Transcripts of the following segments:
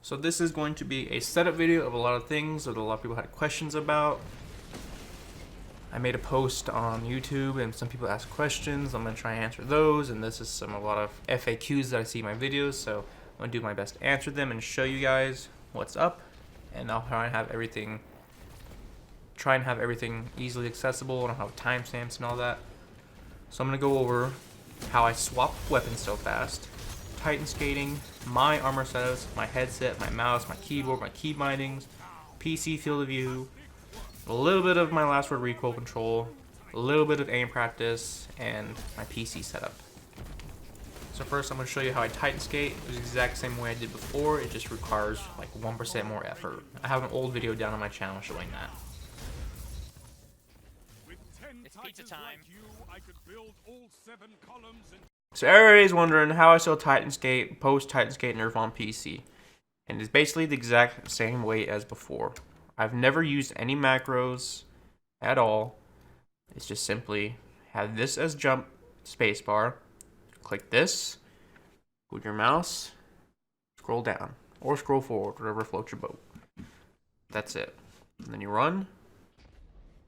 So this is going to be a setup video of a lot of things that a lot of people had questions about. I made a post on YouTube and some people asked questions. I'm going to try and answer those, and this is a lot of FAQs that I see in my videos, so I'm going to do my best to answer them and show you guys what's up, and I'll try and have everything easily accessible, and I'll have timestamps and all that. So I'm going to go over how I swap weapons so fast, Titan skating, my armor setups, my headset, my mouse, my keyboard, my key bindings, PC field of view, a little bit of my last word recoil control, a little bit of aim practice, and my PC setup. So first I'm going to show you how I Titan skate. It's the exact same way I did before, it just requires like 1% more effort. I have an old video down on my channel showing that. It's pizza time. So everybody's wondering how I still Titan skate post Titan skate nerf on PC. And it's basically the exact same way as before. I've never used any macros at all. It's just simply have this as jump spacebar. Click this with your mouse, scroll down or scroll forward, whatever floats your boat. That's it. And then you run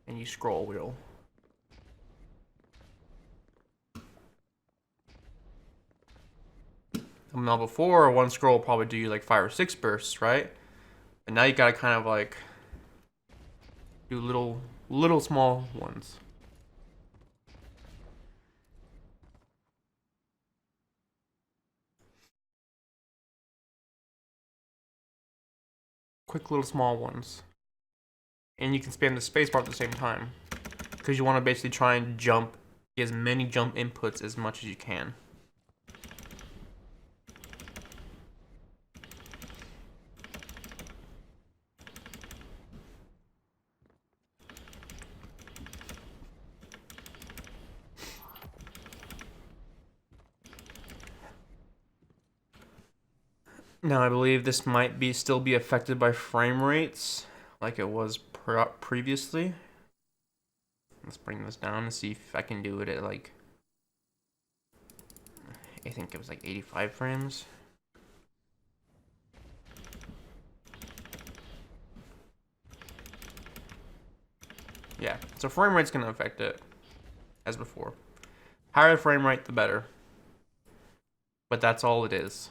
and you scroll wheel. Now before, one scroll will probably do you like 5 or 6 bursts, right? And now you gotta kind of like do little small ones. Quick little small ones. And you can spam the spacebar at the same time, because you want to basically try and jump, get as many jump inputs as much as you can. Now I believe this might still be affected by frame rates like it was previously. Let's bring this down and see if I can do it at like, I think it was like 85 frames. Yeah, so frame rate's gonna affect it as before. Higher frame rate, the better. But that's all it is.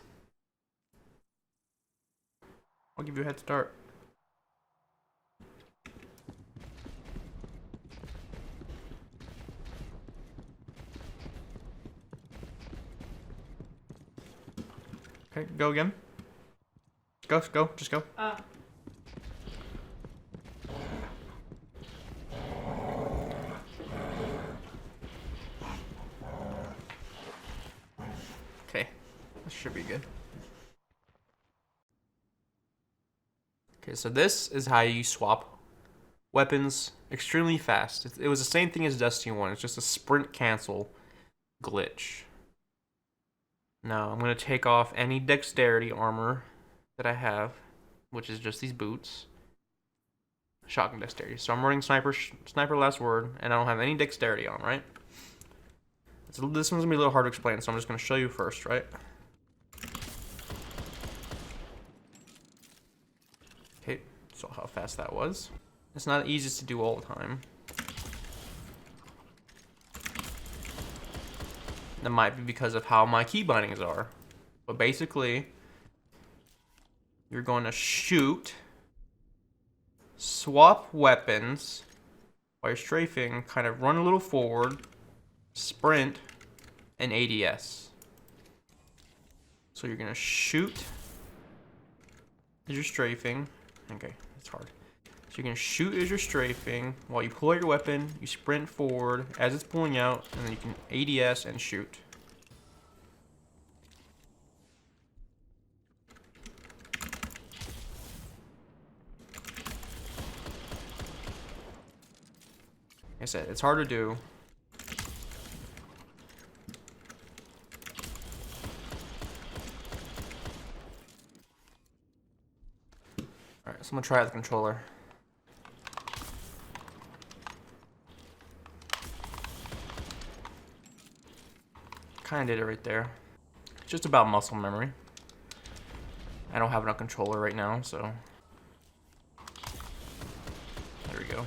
I'll give you a head start. Okay, go again. Go, just go. Okay, this should be good. Okay, so this is how you swap weapons extremely fast. It was the same thing as Destiny 1. It's just a sprint cancel glitch. Now, I'm going to take off any dexterity armor that I have, which is just these boots. Shotgun dexterity. So I'm running sniper last word, and I don't have any dexterity on, right? So this one's going to be a little hard to explain, so I'm just going to show you first, right? Okay, so how fast that was. It's not easy to do all the time. That might be because of how my key bindings are. But basically, you're going to shoot, swap weapons while you're strafing, kind of run a little forward, sprint, and ADS. So you're going to shoot as you're strafing. Okay, it's hard. So you're going to shoot as you're strafing. While you pull out your weapon, you sprint forward as it's pulling out, and then you can ADS and shoot. Like I said, it's hard to do. Alright, so I'm going to try out the controller. Kind of did it right there. It's just about muscle memory. I don't have it on controller right now, so there we go.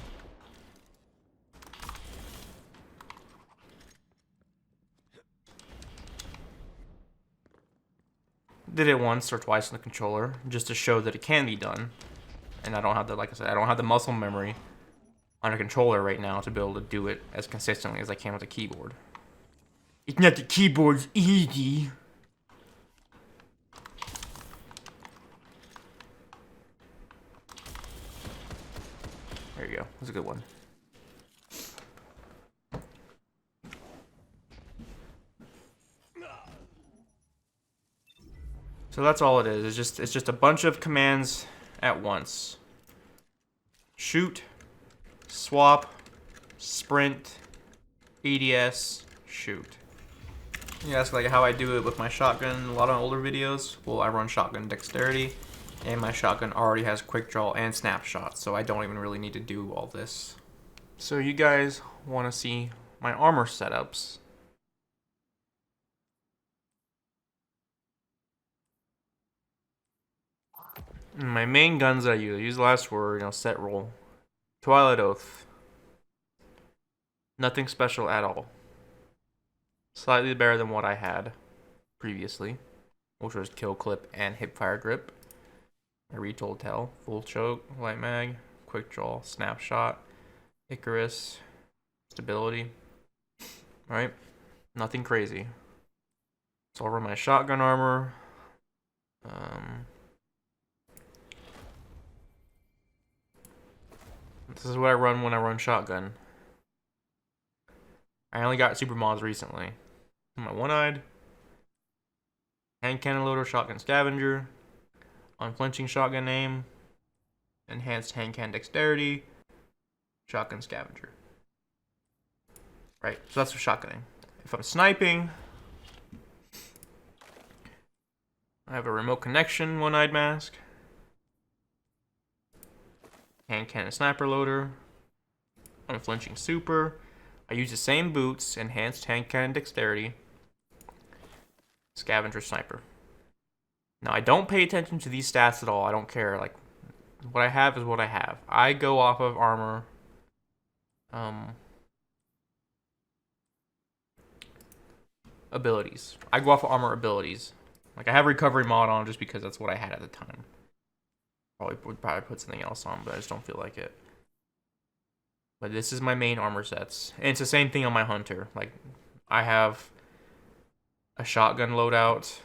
Did it once or twice on the controller just to show that it can be done. And I don't have the, like I said, I don't have the muscle memory on a controller right now to be able to do it as consistently as I can with a keyboard. It's not the keyboard's easy. There you go. That's a good one. So that's all it is. It's just a bunch of commands at once. Shoot, swap, sprint, EDS, shoot. You ask like how I do it with my shotgun in a lot of older videos. Well, I run shotgun dexterity, and my shotgun already has quick draw and snapshot, so I don't even really need to do all this. So you guys want to see my armor setups. My main guns that I use last were, set roll, Twilight Oath. Nothing special at all. Slightly better than what I had previously, which was kill clip and hipfire grip. A retold tell, full choke, light mag, quick draw, snapshot, Icarus, stability. Alright, nothing crazy. So over my shotgun armor. This is what I run when I run shotgun. I only got super mods recently. My one-eyed, hand cannon loader, shotgun scavenger, unflinching shotgun aim, enhanced hand cannon dexterity, shotgun scavenger. Right, so that's for shotgunning. If I'm sniping, I have a remote connection one-eyed mask, hand cannon sniper loader, unflinching super. I use the same boots, enhanced hand cannon dexterity, scavenger sniper. Now I don't pay attention to these stats at all. I don't care. Like, what I have is what I have. I go off of armor. Abilities. I go off of armor abilities. Like, I have recovery mod on just because that's what I had at the time. Would probably put something else on, but I just don't feel like it. But this is my main armor sets. And it's the same thing on my hunter. Like, I have a shotgun loadout,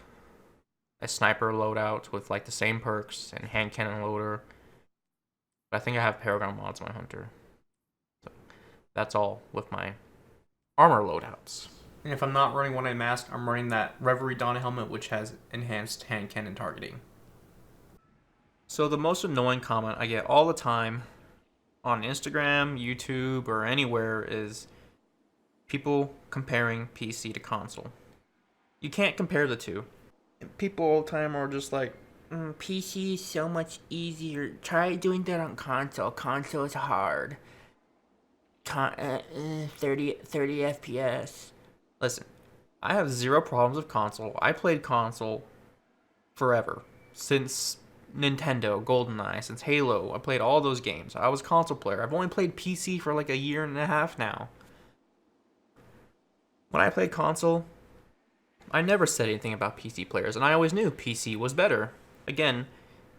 a sniper loadout with like the same perks, and hand cannon loader. But I think I have paragon mods on my hunter. So that's all with my armor loadouts. And if I'm not running one-eyed mask, I'm running that Reverie Dawn helmet, which has enhanced hand cannon targeting. So the most annoying comment I get all the time on Instagram, YouTube, or anywhere is people comparing PC to console. You can't compare the two. People all the time are just like, PC is so much easier. Try doing that on console. Console is hard. 30 FPS. Listen, I have zero problems with console. I played console forever. Since Nintendo, GoldenEye, since Halo. I played all those games. I was a console player. I've only played PC for like a year and a half now. When I played console, I never said anything about PC players, and I always knew PC was better. Again,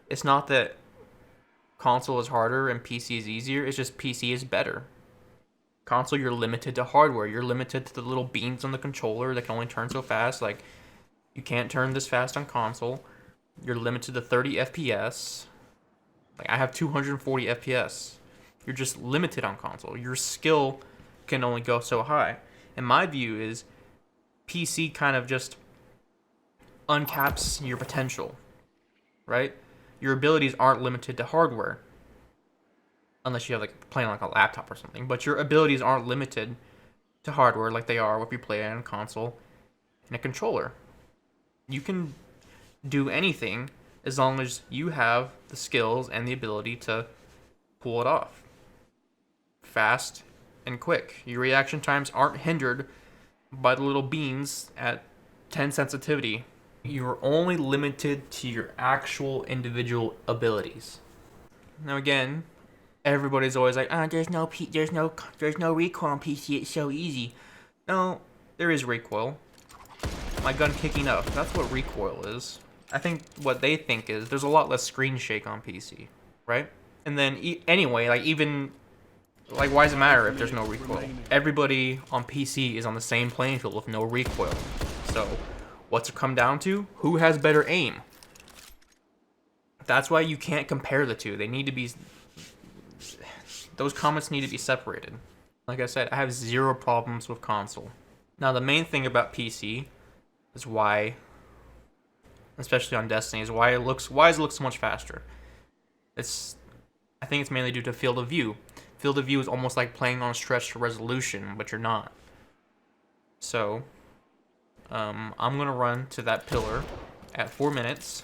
it's not that console is harder and PC is easier, it's just PC is better. Console, you're limited to hardware. You're limited to the little beams on the controller that can only turn so fast. Like, you can't turn this fast on console. You're limited to 30 FPS. Like, I have 240 FPS. You're just limited on console. Your skill can only go so high. And my view is PC kind of just uncaps your potential, right? Your abilities aren't limited to hardware. Unless you have like playing on like a laptop or something. But your abilities aren't limited to hardware like they are if you play on a console and a controller. You can do anything as long as you have the skills and the ability to pull it off. Fast and quick. Your reaction times aren't hindered by the little beams at 10 sensitivity You're only limited to your actual individual abilities. Now again, everybody's always like, there's no recoil on PC. It's so easy. No, there is recoil. My gun kicking up. That's what recoil is. I think what they think is there's a lot less screen shake on PC, right? And then anyway, like even like why does it matter if there's no recoil? Everybody on PC is on the same playing field with no recoil. So what's it come down to? Who has better aim? That's why you can't compare the two. They need to be, those comments need to be separated. Like I said, I have zero problems with console. Now the main thing about PC is why, especially on Destiny, is why does it look so much faster? I think it's mainly due to field of view. Field of view is almost like playing on stretched resolution, but you're not. So, I'm gonna run to that pillar at 4 minutes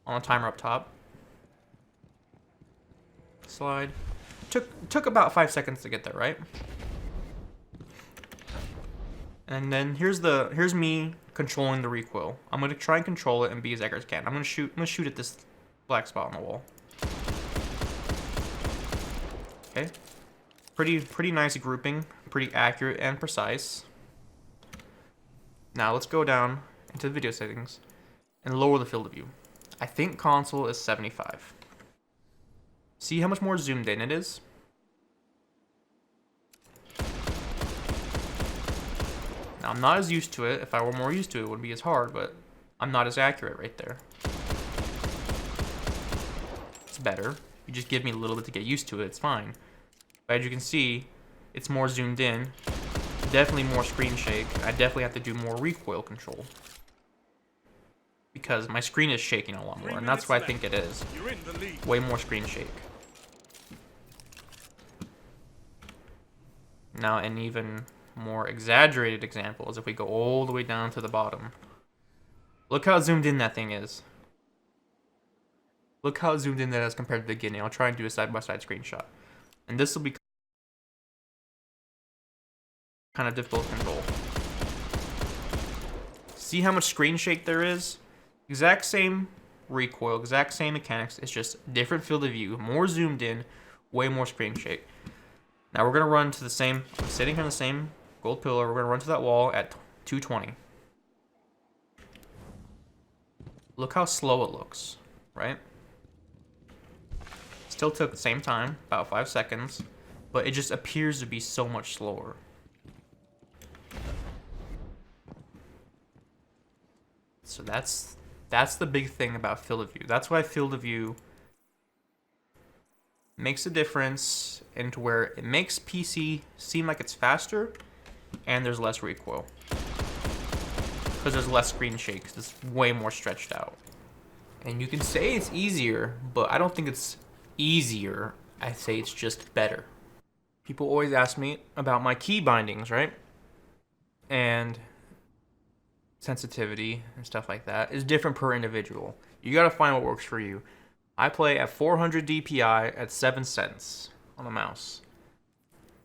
on a timer up top. Slide. Took about 5 seconds to get there, right? And then here's me controlling the recoil. I'm gonna try and control it and be as accurate as I can. I'm gonna shoot at this black spot on the wall. Okay. Pretty nice grouping, pretty accurate and precise. Now let's go down into the video settings and lower the field of view. I think console is 75. See how much more zoomed in it is? Now I'm not as used to it. If I were more used to it, it wouldn't be as hard, but I'm not as accurate right there. It's better. You just give me a little bit to get used to it, it's fine. But as you can see, it's more zoomed in. Definitely more screen shake. I definitely have to do more recoil control. Because my screen is shaking a lot more, and that's what I think it is. Way more screen shake. Now, an even more exaggerated example is if we go all the way down to the bottom. Look how zoomed in that thing is. Look how zoomed in that is compared to the beginning. I'll try and do a side-by-side screenshot. And this will be kind of difficult to control. See how much screen shake there is? Exact same recoil, exact same mechanics. It's just different field of view, more zoomed in, way more screen shake. Now we're gonna run to the same, I'm sitting here on the same gold pillar. We're gonna run to that wall at 220. Look how slow it looks, right? Still took the same time, about 5 seconds, but it just appears to be so much slower. So that's the big thing about field of view. That's why field of view makes a difference into where it makes PC seem like it's faster and there's less recoil. Because there's less screen shake, because it's way more stretched out. And you can say it's easier, but I don't think it's easier. I say it's just better. People always ask me about my key bindings, right? And sensitivity and stuff like that is different per individual. You gotta find what works for you. I play at 400 DPI at 7 cents on the mouse.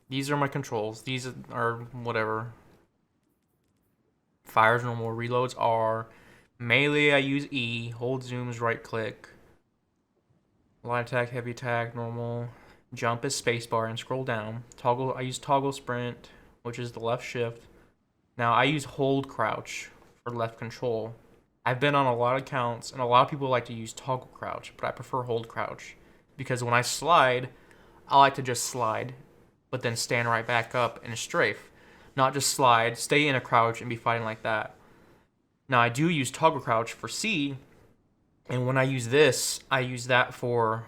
These are my controls. These are whatever. Fires normal, reloads R. Melee I use E. Hold zooms right click. Light attack, heavy attack, normal. Jump is spacebar and scroll down. Toggle, I use toggle sprint, which is the left shift. Now I use hold crouch for left control. I've been on a lot of accounts, and a lot of people like to use toggle crouch, but I prefer hold crouch. Because when I slide, I like to just slide, but then stand right back up in a strafe. Not just slide, stay in a crouch, and be fighting like that. Now I do use toggle crouch for C, and when I use this, I use that for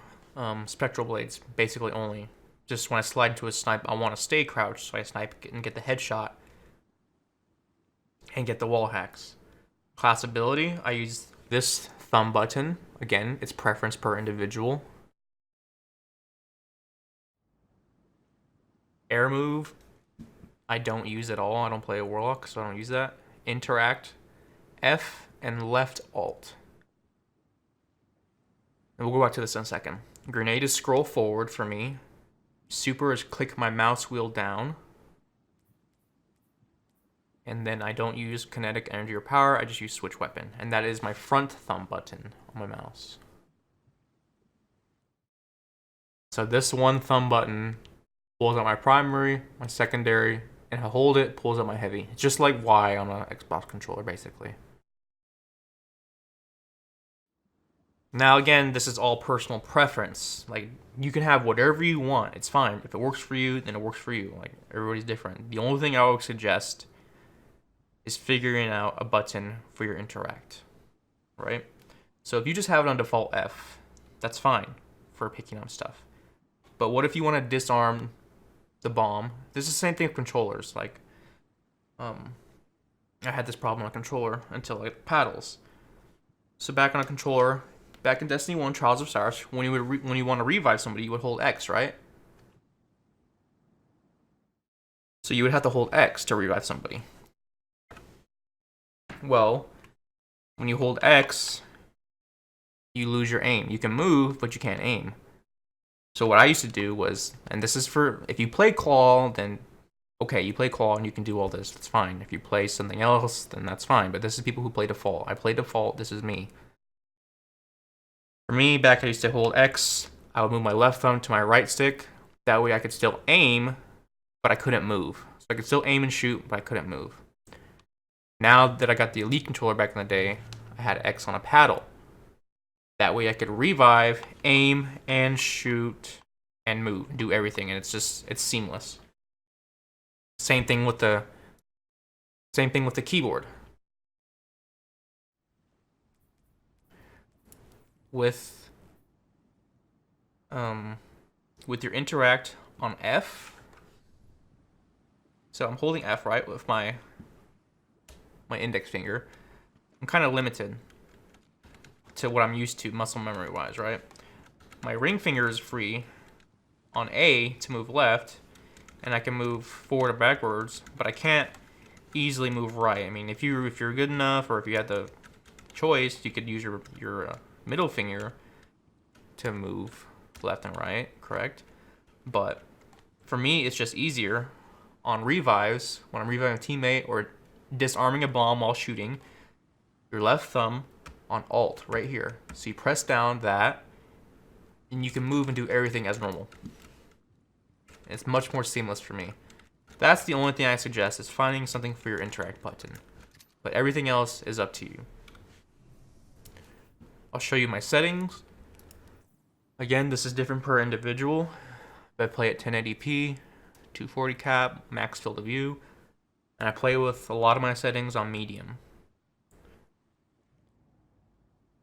spectral blades, basically only. Just when I slide into a snipe, I want to stay crouched, so I snipe and get the headshot, and get the wall hacks. Class ability, I use this thumb button. Again, it's preference per individual. Air move, I don't use at all. I don't play a warlock, so I don't use that. Interact, F and left alt. And we'll go back to this in a second. Grenade is scroll forward for me. Super is click my mouse wheel down. and then I don't use kinetic energy or power, I just use switch weapon, and that is my front thumb button on my mouse. So this one thumb button pulls out my primary, my secondary, and if I hold it, pulls out my heavy. It's just like Y on an Xbox controller, basically. Now again, this is all personal preference. Like, you can have whatever you want, it's fine. If it works for you, then it works for you. Like, everybody's different. The only thing I would suggest is figuring out a button for your interact, right? So if you just have it on default F, that's fine for picking up stuff. But what if you want to disarm the bomb? This is the same thing with controllers. Like, I had this problem on a controller until it paddles. So back on a controller, back in Destiny 1, Trials of Cyrus, when you want to revive somebody, you would hold X, right? So you would have to hold X to revive somebody. Well, when you hold X, you lose your aim. You can move, but you can't aim. So what I used to do was, and this is for, if you play Claw, then okay, you play Claw and you can do all this, that's fine. If you play something else, then that's fine. But this is people who play default. I play default, this is me. For me, back I used to hold X, I would move my left thumb to my right stick. That way I could still aim, but I couldn't move. So I could still aim and shoot, but I couldn't move. Now that I got the Elite controller back in the day, I had X on a paddle. That way I could revive, aim, and shoot, and move, do everything, and it's seamless. Same thing with the keyboard. With your interact on F. So I'm holding F, right, with my index finger. I'm kind of limited to what I'm used to muscle memory wise, right? My ring finger is free on A to move left, and I can move forward or backwards, but I can't easily move right. I mean, if you're good enough, or if you had the choice, you could use your middle finger to move left and right, correct? But for me, it's just easier on revives, when I'm reviving a teammate or disarming a bomb while shooting, your left thumb on Alt right here. So you press down that, and you can move and do everything as normal. It's much more seamless for me. That's the only thing I suggest, is finding something for your interact button. But everything else is up to you. I'll show you my settings. Again, this is different per individual. I play at 1080p, 240 cap, max field of view, and I play with a lot of my settings on medium.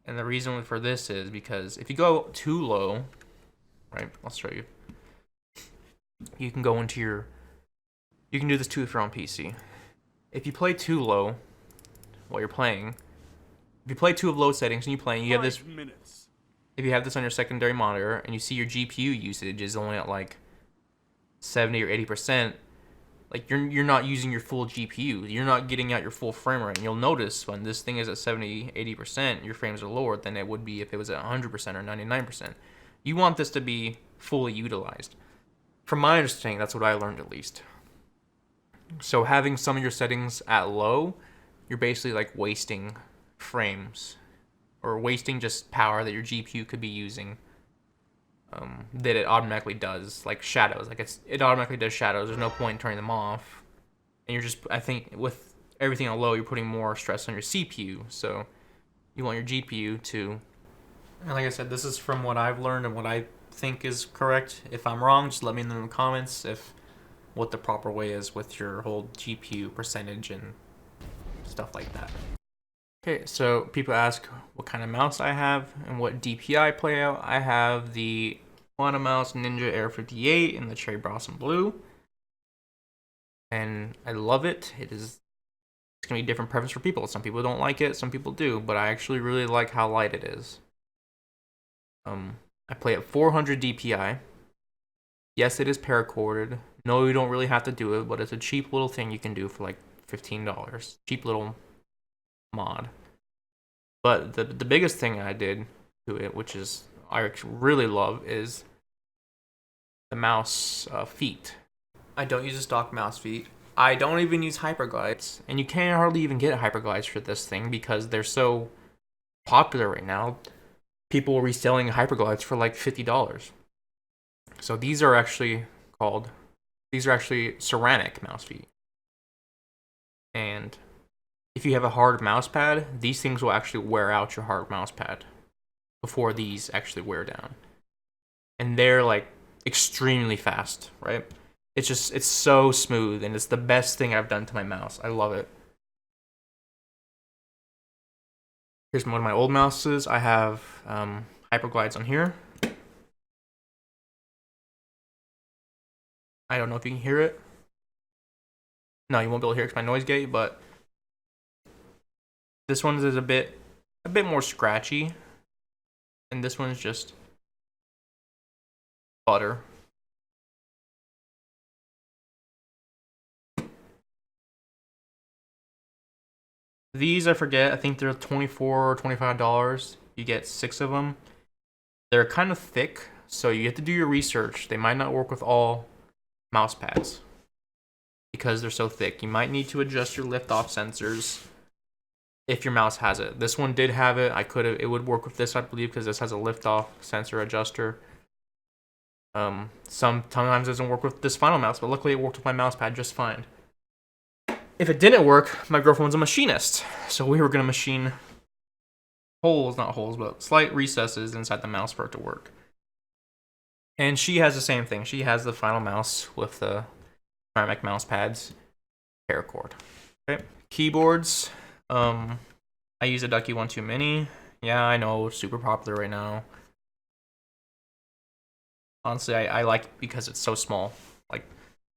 And the reason for this is because if you go too low, right, I'll show you. You can go into you can do this too if you're on PC. If you play too low while you're playing, if you play too low settings and you play, you have this, if you have this on your secondary monitor and you see your GPU usage is only at like 70 or 80%, like you're not using your full GPU. You're not getting out your full frame rate. And you'll notice when this thing is at 70, 80%, your frames are lower than it would be if it was at 100% or 99%. You want this to be fully utilized. From my understanding, that's what I learned at least. So having some of your settings at low, you're basically like wasting frames or wasting just power that your GPU could be using. That it automatically does, like shadows. Like it automatically does shadows. There's no point in turning them off. And you're just, I think, with everything on low, you're putting more stress on your CPU. So you want your GPU to. And like I said, this is from what I've learned and what I think is correct. If I'm wrong, just let me know in the comments if what the proper way is with your whole GPU percentage and stuff like that. Okay, so people ask what kind of mouse I have and what DPI I play out. I have the Finalmouse Ninja AIR58 in the cherry blossom blue, and I love it. It's gonna be different preference for people. Some people don't like it, some people do, but I actually really like how light it is. I play at 400 DPI. Yes, it is paracorded. No, you don't really have to do it, but it's a cheap little thing you can do for like $15. Cheap little mod. But the biggest thing I did to it, which is I really love, is the mouse feet. I don't use a stock mouse feet. I don't even use hyperglides, and you can't hardly even get hyperglides for this thing because they're so popular right now. People are reselling hyperglides for like $50. So these are actually ceramic mouse feet. And if you have a hard mouse pad, these things will actually wear out your hard mouse pad before these actually wear down. And they're like extremely fast, right? It's so smooth, and it's the best thing I've done to my mouse. I love it. Here's one of my old mouses. I have hyperglides on here. I don't know if you can hear it. No, you won't be able to hear it because my noise gate, but this one is a bit more scratchy, and this one's just butter. These I forget. I think they're $24 or $25. You get 6 of them. They're kind of thick, so you have to do your research. They might not work with all mouse pads because they're so thick. You might need to adjust your lift-off sensors if your mouse has it. This one did have it. It would work with this, I believe, because this has a lift-off sensor adjuster. Sometimes it doesn't work with this Finalmouse, but luckily it worked with my mouse pad just fine. If it didn't work, my girlfriend was a machinist, so we were gonna machine not holes, but slight recesses inside the mouse for it to work. And she has the same thing. She has the Finalmouse with the ceramic mouse pads, paracord. Okay, keyboards. I use a Ducky 1.2 Mini. Yeah, I know, super popular right now. Honestly, I like it because it's so small. Like,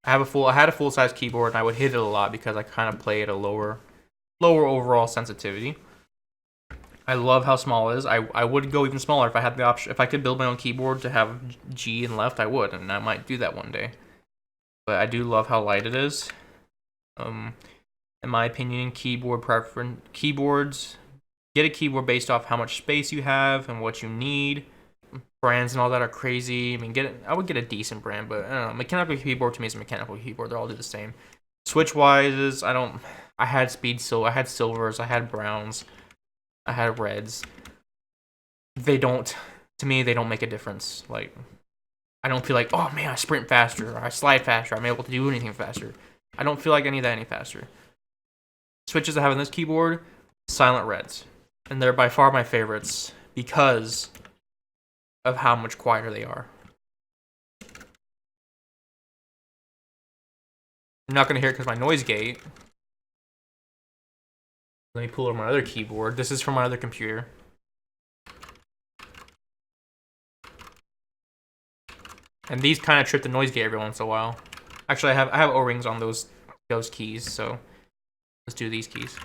I had a full size keyboard, and I would hit it a lot because I kind of play at a lower overall sensitivity. I love how small it is. I would go even smaller if I had the option. If I could build my own keyboard to have G and left, I would, and I might do that one day. But I do love how light it is. In my opinion, keyboards, get a keyboard based off how much space you have and what you need. Brands and all that are crazy. I mean, I would get a decent brand, but I don't know. Mechanical keyboard to me is a mechanical keyboard. They all do the same. Switch wise, I had silvers, I had browns, I had reds. To me, they don't make a difference. Like, I don't feel like, oh man, I sprint faster, or I slide faster, I'm able to do anything faster. I don't feel like any of that any faster. Switches I have on this keyboard, silent reds. And they're by far my favorites because of how much quieter they are. I'm not going to hear it because my noise gate. Let me pull over my other keyboard. This is from my other computer. And these kind of trip the noise gate every once in a while. Actually, I have O-rings on those keys, so let's do these keys.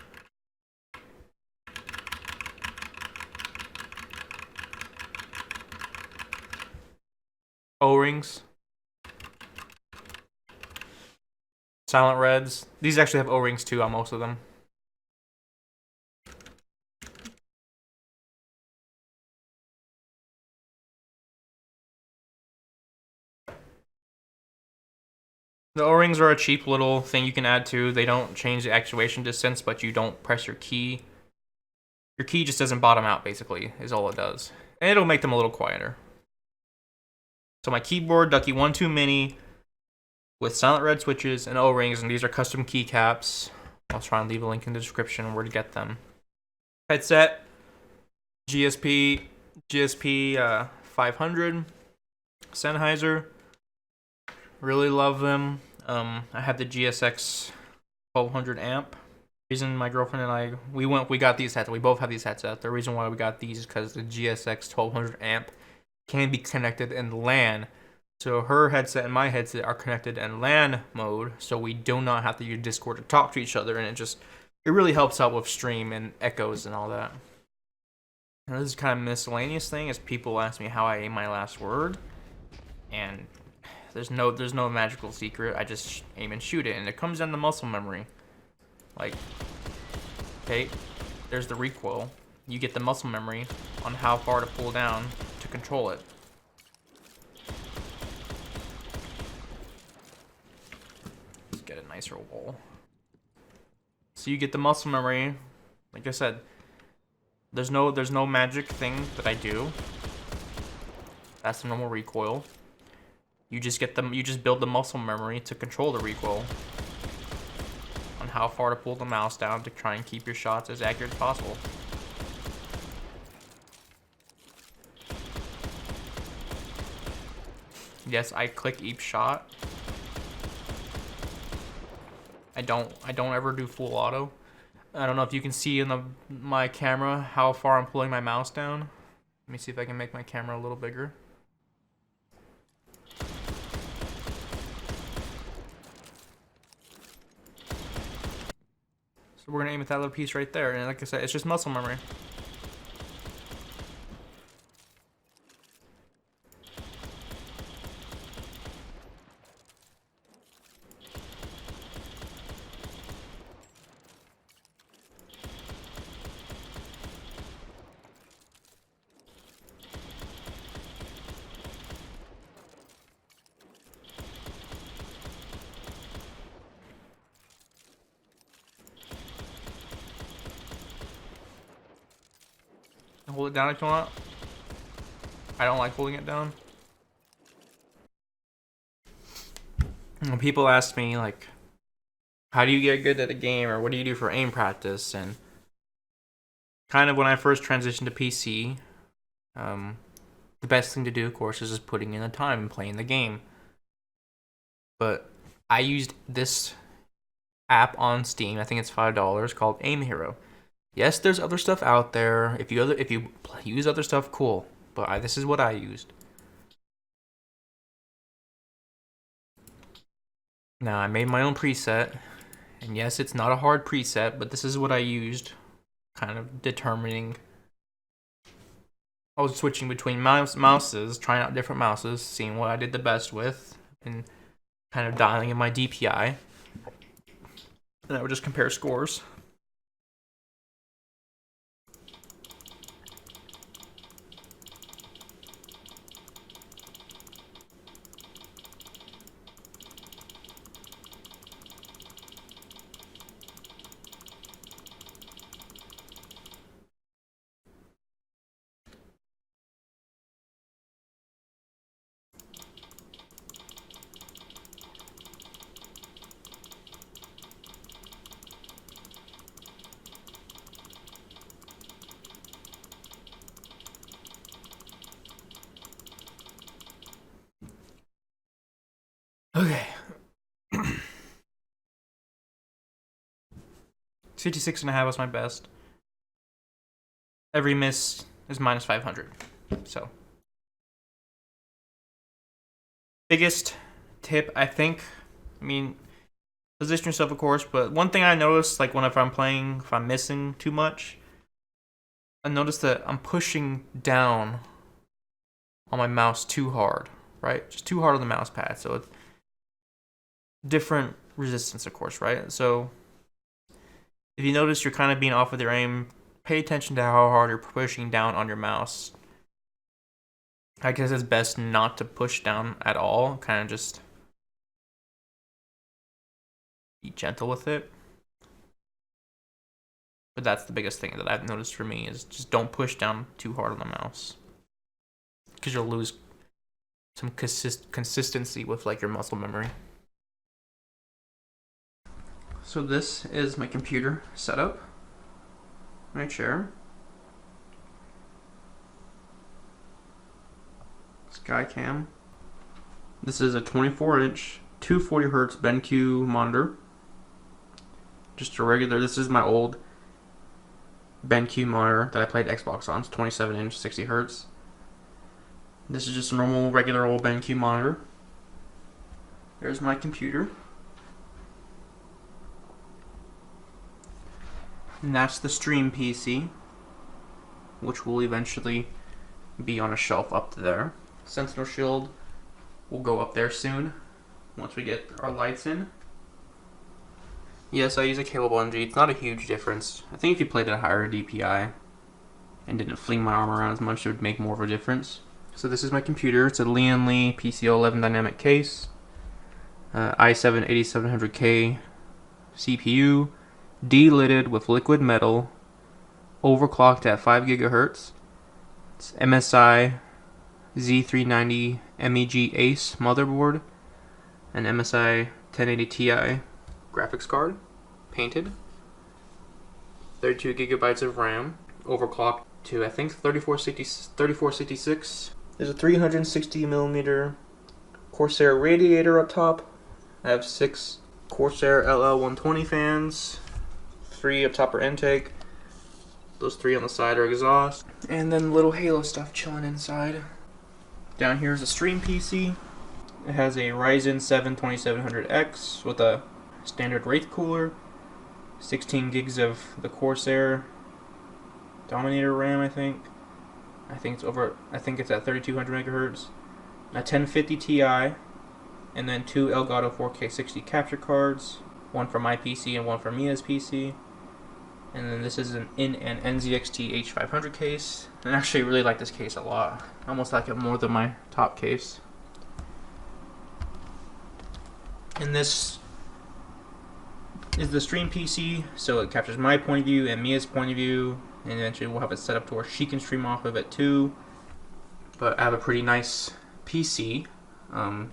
O-rings. Silent reds. These actually have O-rings too on most of them. The O-rings are a cheap little thing you can add to. They don't change the actuation distance, but you don't press your key. Your key just doesn't bottom out, basically, is all it does. And it'll make them a little quieter. So my keyboard, Ducky 1.2 Mini, with silent red switches and O-rings, and these are custom keycaps. I'll try and leave a link in the description where to get them. Headset, GSP 500, Sennheiser. Really love them. I have the GSX 1200 amp. Reason my girlfriend and I we got these headsets. We both have these headsets. The reason why we got these is because the GSX 1200 amp can be connected in LAN. So her headset and my headset are connected in LAN mode, so we do not have to use Discord to talk to each other, and it really helps out with stream and echoes and all that. Now, this is kind of miscellaneous thing, as people ask me how I aim my last word, and there's no magical secret. I just aim and shoot it, and it comes down to muscle memory. Like, okay, there's the recoil. You get the muscle memory on how far to pull down to control it. Let's get a nicer wall. So you get the muscle memory. Like I said, there's no magic thing that I do. That's the normal recoil. You just build the muscle memory to control the recoil on how far to pull the mouse down to try and keep your shots as accurate as possible. Yes, I click each shot. I don't ever do full auto. I don't know if you can see in my camera how far I'm pulling my mouse down. Let me see if I can make my camera a little bigger. So we're gonna aim at that little piece right there, and like I said, it's just muscle memory. Hold it down if you want. I don't like holding it down. When people ask me, like, how do you get good at a game, or what do you do for aim practice, and kind of when I first transitioned to PC, the best thing to do, of course, is just putting in the time and playing the game. But I used this app on Steam, I think it's $5, called Aim Hero. Yes, there's other stuff out there. If you use other stuff, cool. But this is what I used. Now I made my own preset, and yes, it's not a hard preset, but this is what I used, kind of determining. I was switching between mouses, trying out different mouses, seeing what I did the best with, and kind of dialing in my DPI. And I would just compare scores. Okay. 56.5 was my best. Every miss is minus 500. So. Biggest tip, I think, position yourself, of course, but one thing I noticed, like if I'm missing too much, I noticed that I'm pushing down on my mouse too hard, right? Just too hard on the mouse pad. So it's different resistance, of course, right? So if you notice you're kind of being off with your aim, pay attention to how hard you're pushing down on your mouse. I guess it's best not to push down at all, kind of just be gentle with it. But that's the biggest thing that I've noticed for me, is just don't push down too hard on the mouse, because you'll lose some consistency with like your muscle memory. So this is my computer setup, my chair, Skycam. This is a 24-inch 240Hz BenQ monitor. Just a regular, this is my old BenQ monitor that I played Xbox on. It's 27-inch, 60Hz. This is just a normal, regular old BenQ monitor. There's my computer. And that's the stream PC, which will eventually be on a shelf up there. Sentinel shield will go up there soon, once we get our lights in. Yes, I use a cable bungee. It's not a huge difference. I think if you played at a higher DPI and didn't fling my arm around as much, it would make more of a difference. So this is my computer. It's a Lian Li PCO 11 dynamic case. i7-8700K CPU, D-lidded with liquid metal, overclocked at 5 gigahertz. It's MSI Z390 MEG Ace motherboard, an MSI 1080 Ti graphics card, painted. 32 gigabytes of RAM, overclocked to I think 3466. There's a 360 millimeter Corsair radiator up top. I have 6 Corsair LL120 fans. 3 up top are intake. Those 3 on the side are exhaust. And then little Halo stuff chilling inside. Down here is a stream PC. It has a Ryzen 7 2700X with a standard Wraith cooler. 16 gigs of the Corsair Dominator RAM, I think it's at 3200 megahertz. A 1050 Ti, and then 2 Elgato 4K 60 capture cards, one for my PC and one for Mia's PC. And then this is an NZXT H500 case. And I actually really like this case a lot. I almost like it more than my top case. And this is the stream PC, so it captures my point of view and Mia's point of view, and eventually we'll have it set up to where she can stream off of it too. But I have a pretty nice PC.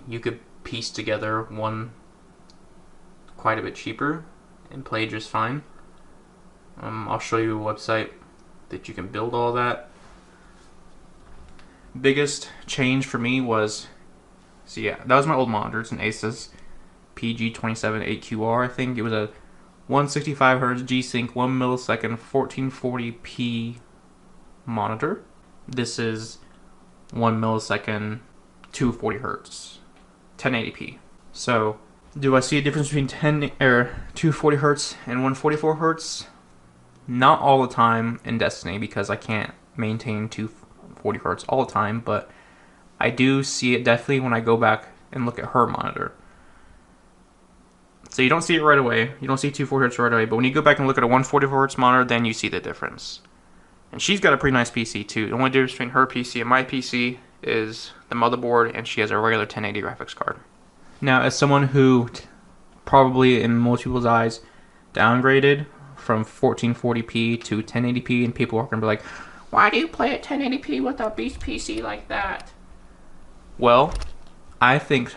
You could piece together one quite a bit cheaper and play just fine. I'll show you a website that you can build all that. Biggest change for me was, so yeah, that was my old monitor. It's an Asus PG278QR. I think it was a 165 Hz G-Sync 1 millisecond 1440p monitor. This is 1 millisecond 240 Hz 1080p. So do I see a difference between 240 Hz and 144 Hz? Not all the time in Destiny, because I can't maintain 240 Hz all the time, but I do see it definitely when I go back and look at her monitor. So you don't see it right away. You don't see 240 Hz right away, but when you go back and look at a 144 Hz monitor, then you see the difference. And she's got a pretty nice PC too. The only difference between her PC and my PC is the motherboard, and she has a regular 1080 graphics card. Now, as someone who probably in most people's eyes downgraded from 1440p to 1080p, and people are going to be like, why do you play at 1080p with a beast PC like that? Well, I think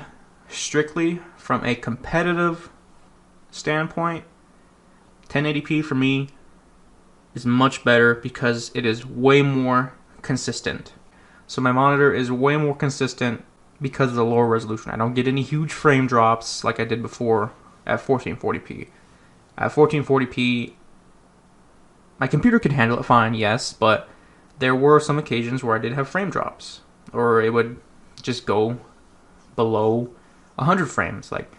strictly from a competitive standpoint, 1080p for me is much better because it is way more consistent. So my monitor is way more consistent because of the lower resolution. I don't get any huge frame drops like I did before at 1440p. At 1440p, my computer could handle it fine, yes, but there were some occasions where I did have frame drops, or it would just go below 100 frames. Like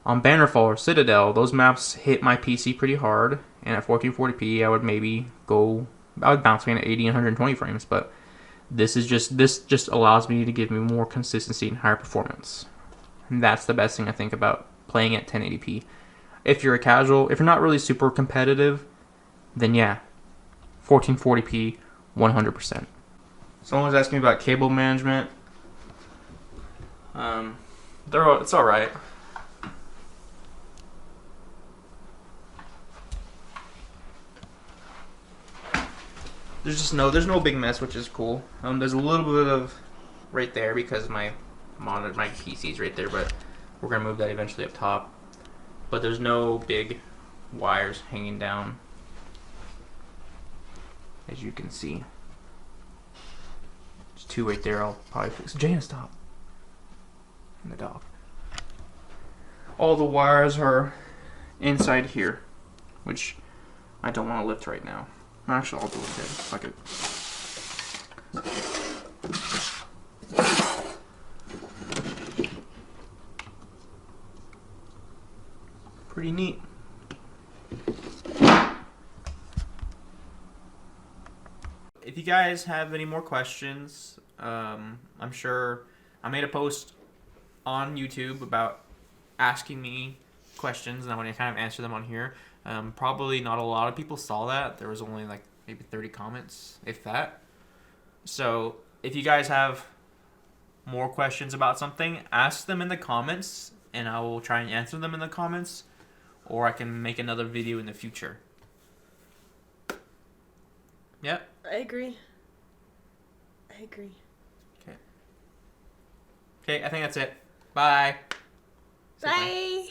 on Bannerfall or Citadel, those maps hit my PC pretty hard, and at 1440p I would bounce between 80 and 120 frames, but this just allows me to give me more consistency and higher performance. And that's the best thing I think about playing at 1080p. If you're a casual, if you're not really super competitive, then yeah, 1440p 100%. Someone was asking me about cable management. It's alright. There's no big mess, which is cool. There's a little bit of right there because my PC's right there, but we're gonna move that eventually up top. But there's no big wires hanging down, as you can see. There's 2 right there. I'll probably fix. Jana, stop. And the dog. All the wires are inside here, which I don't want to lift right now. Actually, I'll do it again. Fuck it. Pretty neat. If you guys have any more questions, I'm sure I made a post on YouTube about asking me questions, and I want to kind of answer them on here. Probably not a lot of people saw that. There was only like maybe 30 comments, if that. So if you guys have more questions about something, ask them in the comments. and I will try and answer them in the comments, or I can make another video in the future. Yep. I agree. Okay, I think that's it. Bye. Say bye. Bye.